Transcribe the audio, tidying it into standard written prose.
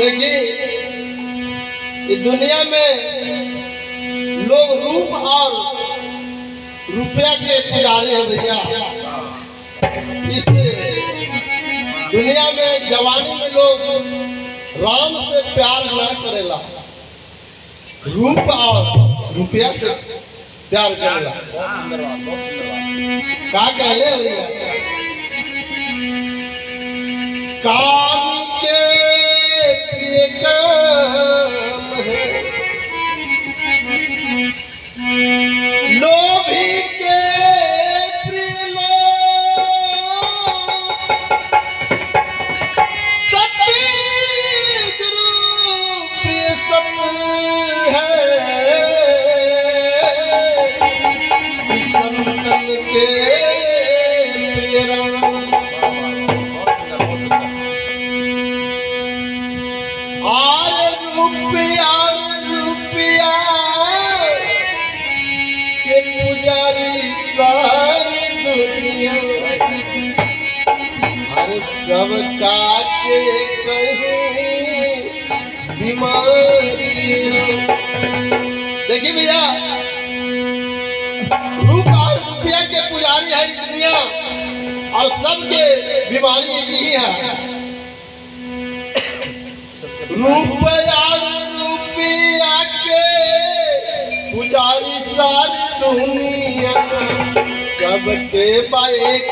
देखिए इस दुनिया में लोग रूप और रुपया के पुजारी हैं भैया। इस दुनिया में जवानी में लोग राम से प्यार न करेला, रूप और रुपया से प्यार करेला। का कहले भैया, काम के प्रिय काम है, लोभी के प्रिय लोग, सतगुरु प्रिय सत्य है, संतन के प्रिय राम। रुपया के पुजारी सारी दुनिया, हर सबका के कहे बीमारी। देखिए भैया, रूप और रुपया के पुजारी है इस दुनिया और सबके बीमारी एक ही है। रुपया रुपया के पुजारी सारी दुनिया, सबके बाइक